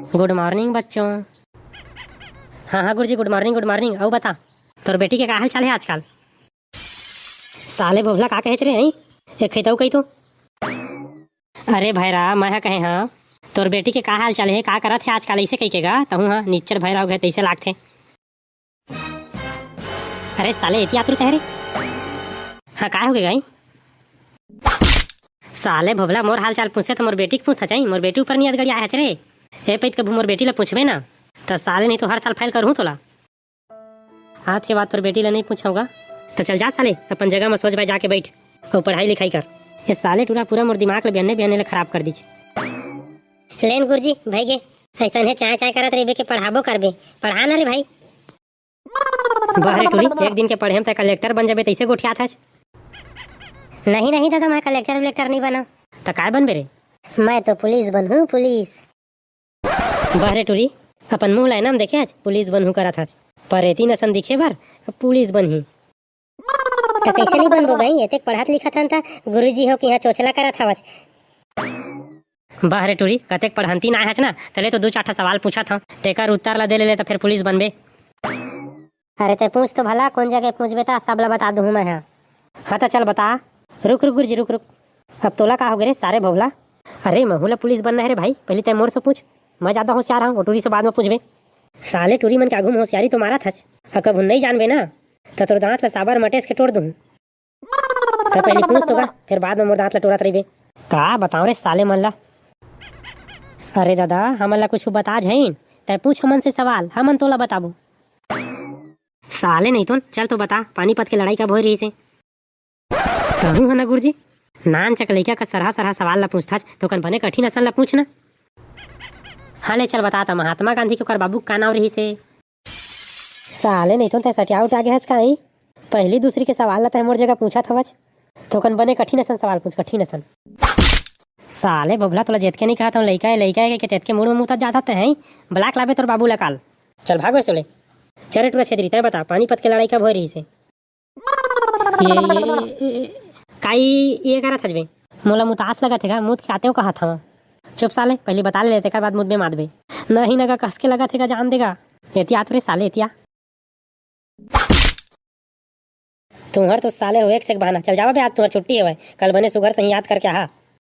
Good morning बच्चों। हाँ हाँ गुरुजी, गुड मॉर्निंग गुड मॉर्निंग। और बता तोर बेटी के का हाल चाल है आजकल? साले बोभला का कहे रे हई एक खैतऊ कही तो। अरे भैरा मैं कहे हाँ तोर बेटी के का हाल चाल है, का करत है आजकल ऐसे कही के गा तहू हाँ निच्चर भैरा हो गए तैसे लागथे। अरे साले इतिया तुर कह रे हाँ का हो गए गई? साले भोबला मोर हाल चाल पूछे तो मोर बेटी के पूछता चाहिए, मोर बेटी ऊपर नहीं अदगड़ी आया रे। हे पैत कभी मोर बेटी ला पूछबे ना तो साले नहीं तो हर साल फाइल करूँ तोला। आज के बाद तोर बेटी ला नहीं पूछूंगा तो चल जा साले अपन जगह में सोच भाई जाके बैठ और पढ़ाई लिखाई कर। ये साले टूरा पूरा मोर दिमाग ले बिहने खराब कर दीजिए। लेन गुरुजी भाई गे ऐसा है चाय चाय करत रहिबे के पढ़ाबो करबे, पढ़ा ना रे भाई। बहरे टूरी एक दिन के पढ़े हम त कलेक्टर बन जाबे तैसे गोठियात है। नहीं नहीं दादा मैं कलेक्टर वलेक्टर नहीं बना। तो काय बनबे रे? मैं तो पुलिस बनूं पुलिस। बहरे टूरी अपन मुंह लाए नाम देखे आज पुलिस बनहू करत आज पर एती नसन दिखे बार पुलिस बनही। तो कैसे नहीं बनबो भाई, एते पढ़ात लिखत हन त गुरुजी हो कि यहाँ चोचला करत हवच। बहरे टूरी कतेक पढ़ंती ना है ना तले तो दो चार सवाल पूछा था तेकर उत्तर ला दे ले तो फिर पुलिस बनबे। अरे ते पूछ तो भला कौन जगह पूछबे ता सब ला बता दूं मैं। हाँ तो चल बता। रुक रुक गुरुजी रुक रुक। अब तोला का हो गए रे सारे भोगला? अरे महूला पुलिस बनना है रे भाई, पहले तय मोर से पूछ, मैं ज्यादा होशियार हूँ टूरी से बाद में पूछबे। साले टूरी मन के आगू में होशियारी तो मारा था कब नहीं जानबे ना तो तोर दांत ला साबर मटेस के तोड़ दूँ। तो पहले पूछ तो का फिर बाद में मोर दांत ला तोड़त रहिबे। का बताओ रे साले मन ला? अरे दादा हमन ला कुछ बता जाइन तय पूछ हमन से सवाल, हमन तोला बताबो। साले नहीं तो चल तो बता पानीपत के लड़ाई कब हो रही से? कहूँ है ना गुरुजी नान चक लइका का सरहा सरहा सवाल ला पूछता तो कन बने कठिन असन ला पूछना। हाँ ले चल बताता महात्मा गांधी के ओकर बाबू का नाम रही से? साले नहीं तो सटिया उठ आगे हच काई पहली दूसरी के सवाल ला तय मोर जगह पूछा थवच तो कन बने कठिन असन सवाल पूछ कठिन असन। साले बबला तोला जेत के नहीं कहा था लइका है के तेत के मुड़ में मुता जाता है ब्लैक लाबे तोर बाबू ला काल। चल भागो सोले चले टूरा छेदरी तय बता पानीपत के लड़ाई कब हो रही से? ये काई ये करा था जबे मोला मुतास लगा थे मुद के आते हो कहा था। चुप साले पहले बता ले लेते बाद मुद में मार दे नहीं नगा कस के लगा थे जान देगा एतिया तो रे साले एतिया। तुम्हार तो साले हो एक से बहाना। चल जावा बे आज तुम्हार छुट्टी है कल बने सुगर से याद करके आ।